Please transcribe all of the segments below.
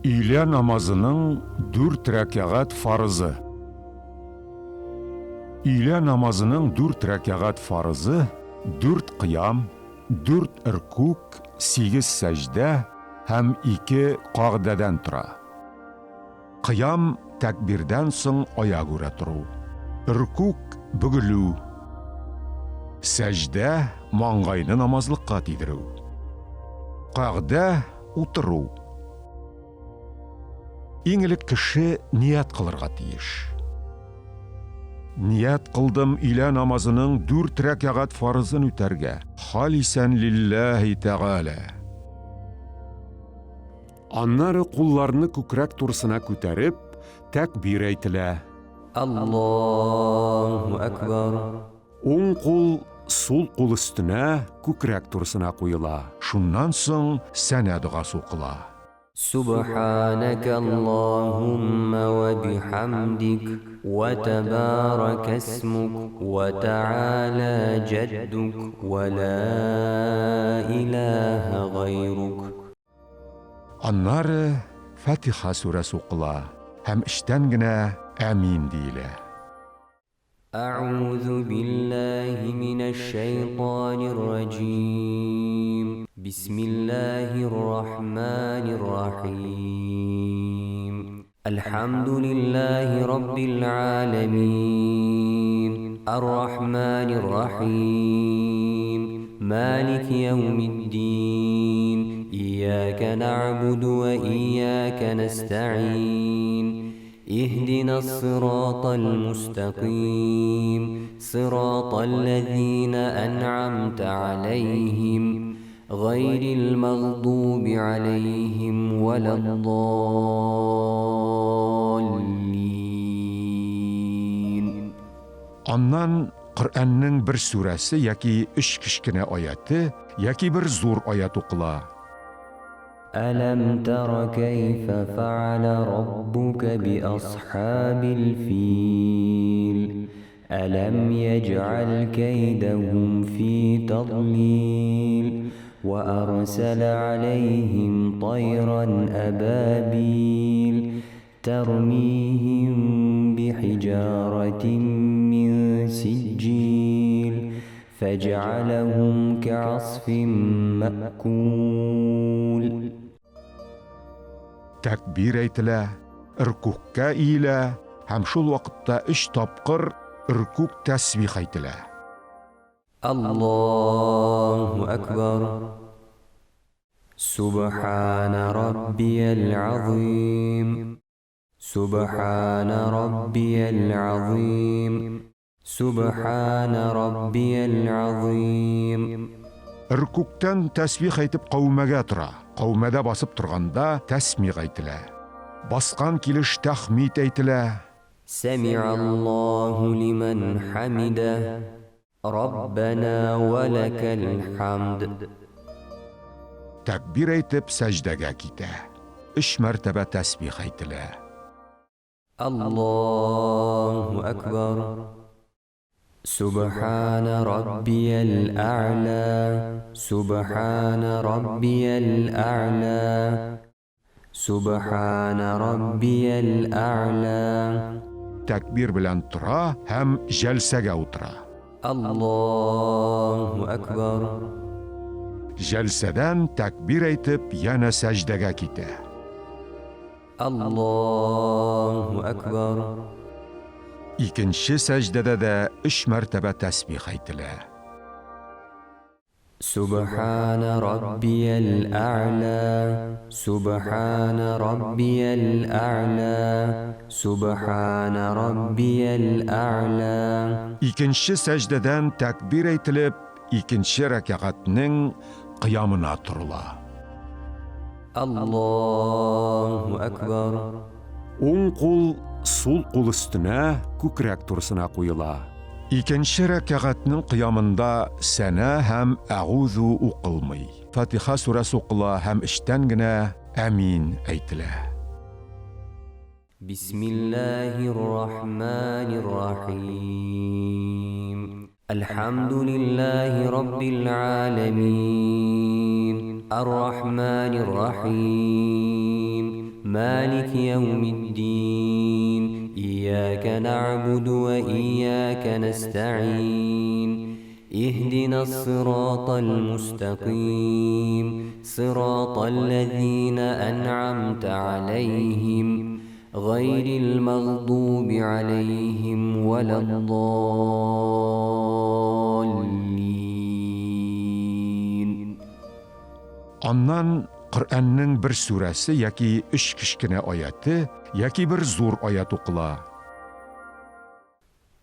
Öğle namazının 4 rakaat farzı. Öğle namazının 4 rakaat farzı 4 qiyam, 4 irkuk, 8 secde hem 2 qagdadan tura. Qiyam takbirden soň ayagura turu. Irkuk bugülü. Secde mangayını namazlıqqa tidiru. Qagda uturu. İňilik kişi niyet kılırga tiyiş. Niyet kıldım öğle namazının 4 rakaat farzını üterge. Halisen lillahi teala. Anları kullarını kükrek tursuna küterip, tekbir eytile. Allahu Ekber. Oң kul sol kul üstüne kükrek tursuna koyula. Şundan soň sene duası okula. سبحانك اللهم وبحمدك وتبارك اسمك وتعالى جدك ولا إله غيرك. Anları Fatiha suresi okula. Hem işten gine amin dile. أعوذ بالله من الشيطان الرجيم. بسم الله الرحمن الرحيم. الحمد لله رب العالمين الرحمن الرحيم مالك يوم الدين إياك نعبد وإياك نستعين اهدنا الصراط المستقيم صراط الذين أنعمت عليهم غير المغضوب عليهم ولا الضالين. Andan Kur'an'ın bir suresi yaki 3 kişkine ayeti yaki bir zor ayet okula. ألم تر كيف فعل ربك بأصحاب الفيل ألم يجعل كيدهم في تضليل وأرسل عليهم طيرا أبابيل ترميهم بحجارة من سجيل فجعلهم كعصف مأكول. Takbir eytile, irkukka ile, hem şol vaqtda 3 tapqır irkuk tasbih eytile. Allahu Ekber. Subhane Rabbiyel Azim. Subhane Rabbiyel Azim. Subhane Rabbiyel Azim. Irkuktan tasbih eytip qavmaga tura. Qavmada basıp turganda tasbih eytile. Basqan kilish tahmid eytile. Semi'allahu limen hamide. Rabbena ve lekel hamd. Takbir eytip secdege kite. 3 mertebe tasbih eytile. Allahu Ekber. سبحان ربي الأعلى سبحان ربي الأعلى سبحان ربي الأعلى. Takbir bilen tura hem jelsege utura. Allahu Ekber. Jelseden takbir eytip yana secdege kite. Allahu Ekber. İkinci secdede de 3 mertebe tasbih eytile. Subhane Rabbiyel A'la Subhane Rabbiyel A'la Subhane Rabbiyel A'la. İkinci secdeden takbir eytilip, ikinci rekatının qiyamına turula. Allahu Ekber. Oң kul sol kul üstüne kükrek tursuna koyula. İkinci rekatının qiyamında sana hem a'udhu uqılmay. Fatiha suresi okula hem işten gine amin eytile. Bismillahirrahmanirrahim. Elhamdülillahi Rabbil alemin. Ar-Rahmanirrahim. مالك يوم الدين إياك نعبد وإياك نستعين اهدنا الصراط المستقيم صراط الذين أنعمت عليهم غير المغضوب عليهم ولا الضالين. Аннан Qur'anның bir surasi yoki 3 kichkina oyati yoki bir zo'r oyat o'qila.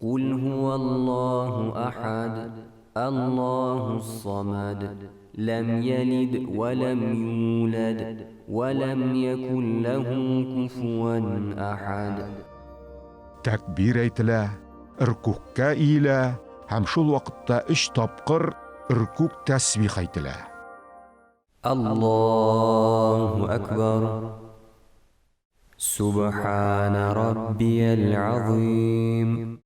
قل هو الله أحد الله الصمد لم يلد ولم يولد ولم يكن له كفوا أحد. Takbir aytila, irkukka ila, ham shul vaqtda 3 topqir irkuk tasbih aytila. الله أكبر. سبحان ربي العظيم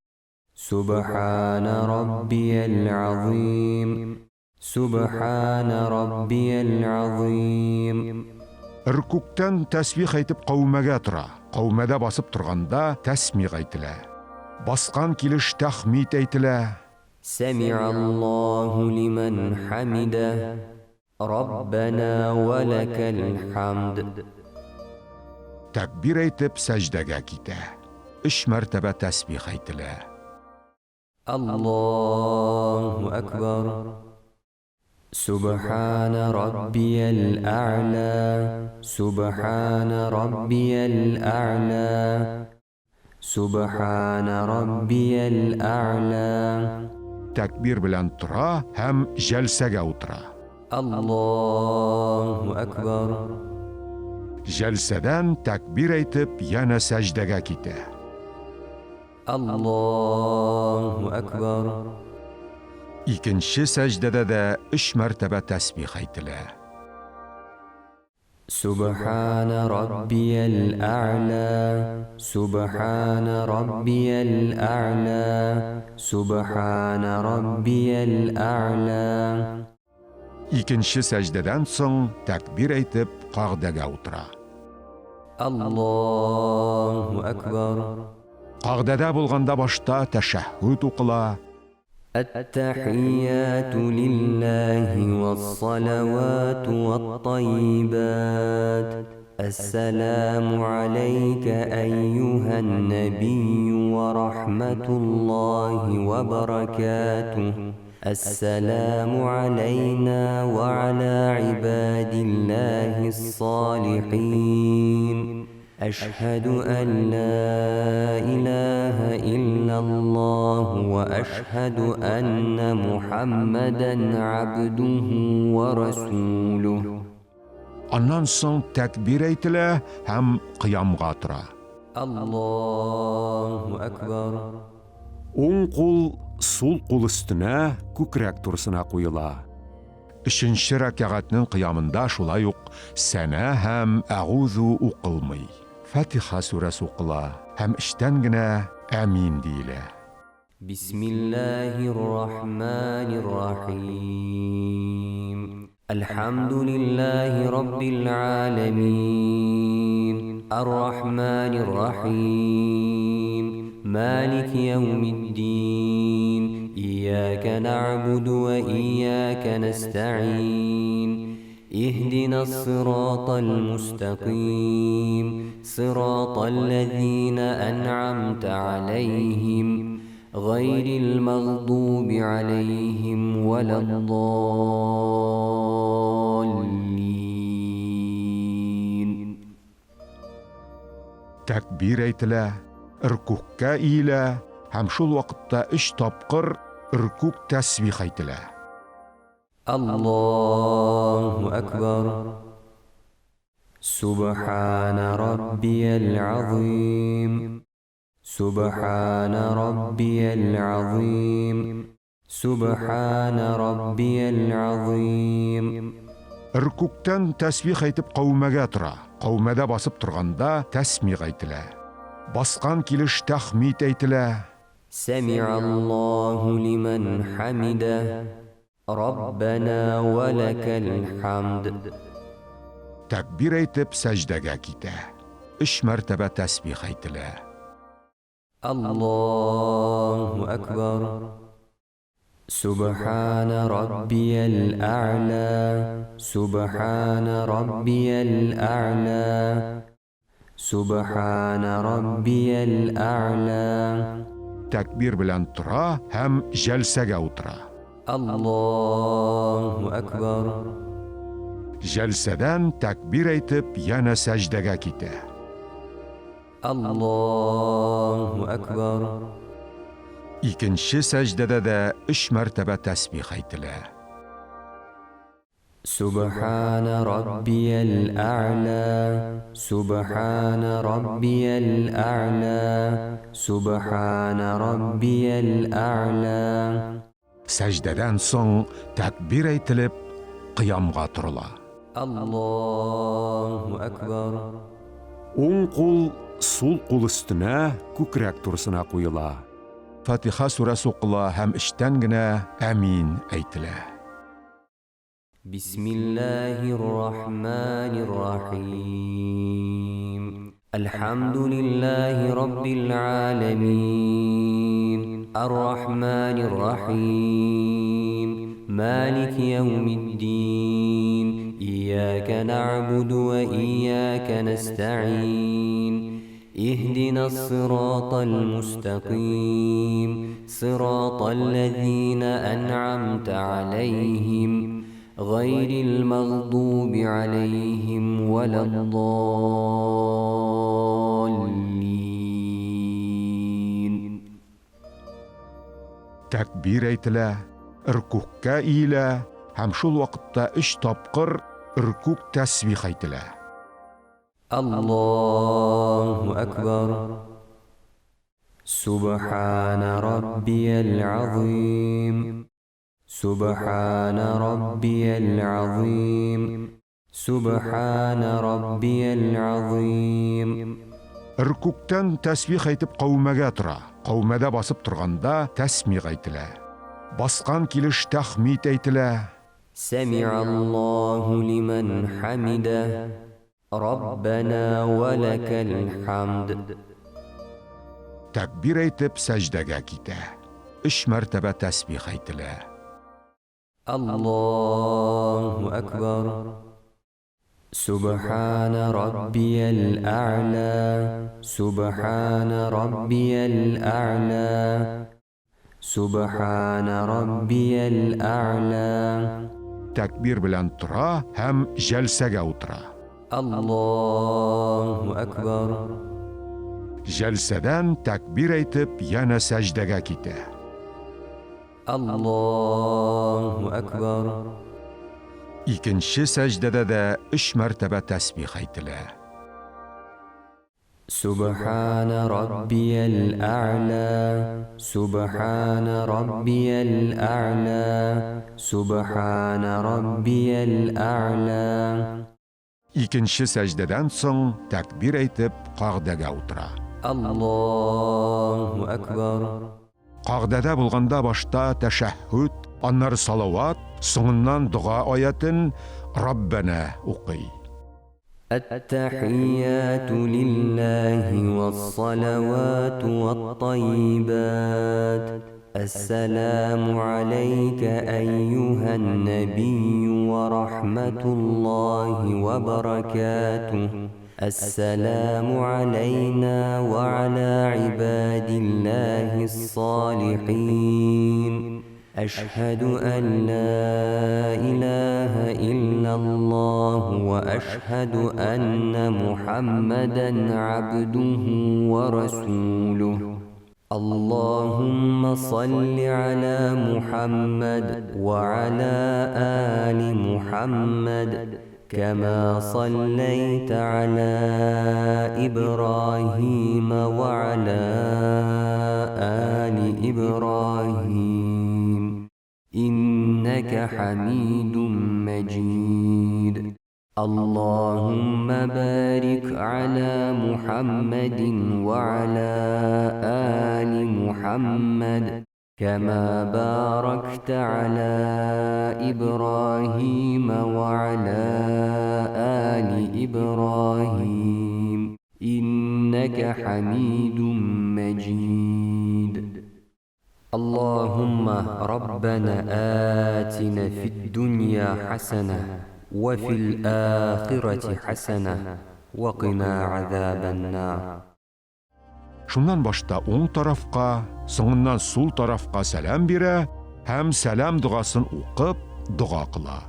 سبحان ربي العظيم سبحان ربي العظيم. Irkuktan tasbih aytib qavmaga tura. Qavmada basib turganda tasmih aytila. Basqan kilish tahmid aytila. سمع الله لمن حمده ربنا ولك الحمد. Takbir aytib sajdaga keta. 3 martaba tasbih aytila. الله أكبر. سبحان ربي الأعلى سبحان ربي الأعلى سبحان ربي الأعلى. Takbir bilan tura ham jalsaga o'tira. الله أكبر. Jalsadan takbir aytib yana sajdaga keta. الله أكبر. Ikinchi sajdada da 3 martaba tasbih aytila. سبحان ربي الأعلى سبحان ربي الأعلى سبحان ربي الأعلى. Ikinchi sajdadan so'ng takbir aytib qag'daga o'tira. الله أكبر. Qag'dada bo'lganda boshda tashahhud o'qila. التحيات لله والصلوات والطيبات السلام عليك أيها النبي ورحمة الله وبركاته السلام علينا وعلى عباد الله الصالحين أشهد أن لا إله إلا الله وأشهد أن محمدا عبده ورسوله. Ondan so'ng takbir aytila ham qiyomga tura. الله أكبر. O'ng qo'l sol qo'l ustuna ko'krak tursina qo'yila. 3-chi rak'atning qiyomida shulay uq sana ham a'udhu o'qilmay. Fatiha surasi o'qila ham ishtangina amin deyila. بسم الله الرحمن الرحيم الحمد لله رب العالمين الرحمن الرحيم مالك يوم الدين إياك نعبد وإياك نستعين اهدنا الصراط المستقيم صراط الذين أنعمت عليهم غير المغضوب عليهم ولا الضالين. Takbir aytila, irkukka ila, ham shul vaqtda 3 topqir irkuk tasbih aytila. الله أكبر. سبحان ربي العظيم سبحان ربي العظيم سبحان ربي العظيم. Irkuktan tasbih aytib qavmaga tura. Qavmada basib turganda tasmih aytila. Basqan kilish tahmid aytila. سمع الله لمن حمده ربنا ولك الحمد. Takbir aytib sajdaga keta. 3 مرتبة تسبيح aytila. الله أكبر. سبحان ربي الأعلى. سبحان ربي الأعلى. سبحان ربي الأعلى. Takbir bilan tura ham jalsaga o'tira. الله أكبر. Jalsadan takbir aytib yana sajdaga keta. الله أكبر. Ikinchi sajdada da 3 martaba tasbih aytila. سبحان ربي الأعلى. سبحان ربي الأعلى. سبحان ربي الأعلى. Sajdadan so'ng takbir aytilib qiyomga turila. الله أكبر. O'ng qo'l sol qo'l ustuna ko'krak tursina qo'yila. Fatiha surasi o'qila ham ishtangina amin aytila. بسم الله الرحمن الرحيم. الحمد لله رب العالمين. الرحمن الرحيم. مالك يوم الدين. إياك نعبد وإياك نستعين. اهدنا الصراط المستقيم. صراط الذين أنعمت عليهم غير المغضوب عليهم ولا الضالين. Takbir aytila, irkukka ila, ham shul vaqtda 3 topqir irkuk tasbih aytila. الله أكبر. سبحان ربي العظيم. سبحان ربي العظيم. سبحان ربي العظيم. Irkuktan tasbih aytib qavmaga tura. Qavmada basib turganda tasbih aytila. Basqan kilish tahmid aytila. سمع الله لمن حمده. ربنا ولك الحمد. Takbir aytib sajdaga keta. 3 martaba tasbih aytila. الله أكبر. سبحان ربي الأعلى. سبحان ربي الأعلى. سبحان ربي الأعلى. Takbir bilan tura ham jalsaga o'tira. الله أكبر. Jalsadan takbir aytib yana sajdaga keta. الله أكبر. Ikinchi sajdada da 3 martaba tasbih aytila. سبحان ربي الأعلى. سبحان ربي الأعلى. سبحان ربي الأعلى. Ikinchi sajdadan so'ng takbir aytib qag'daga o'tira. الله أكبر. Qag'dada bo'lganda boshda tashahhud, annar salovat, so'ngidan duo oyatin Rabbana o'qiy. التحيات لله والصلوات والطيبات. السلام عليك أيها النبي ورحمة الله وبركاته. السلام علينا وعلى عباد الله الصالحين. أشهد أن لا إله إلا الله وأشهد أن محمدا عبده ورسوله. اللهم صل على محمد وعلى آل محمد كما صليت على إبراهيم وعلى آل إبراهيم إنك حميد مجيد. اللهم بارك على محمد وعلى آل محمد كما باركت على إبراهيم وعلى آل إبراهيم إنك حميد مجيد. اللهم ربنا آتنا في الدنيا حسنة وفي الآخرة حسنة وقنا عذاب النار. Шуннан башта оң тарафқа, соңыннан сул тарафқа сәлам бирә һәм сәлам дұғасын оқып, дұға қыла.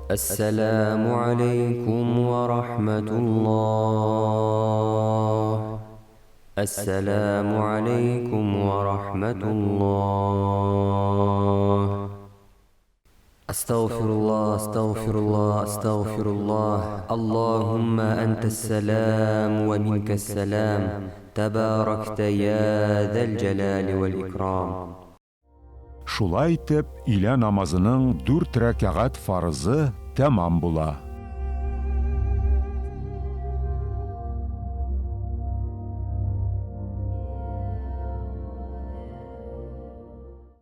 السلام عليكم ورحمة الله. السلام عليكم ورحمة الله. أستغفر الله أستغفر الله أستغفر الله. اللهم أنت السلام ومنك السلام تباركت يا ذا الجلال والإكرام. Шулай итеп, илә намазының 4 рәкәгать фарызы тәмам була.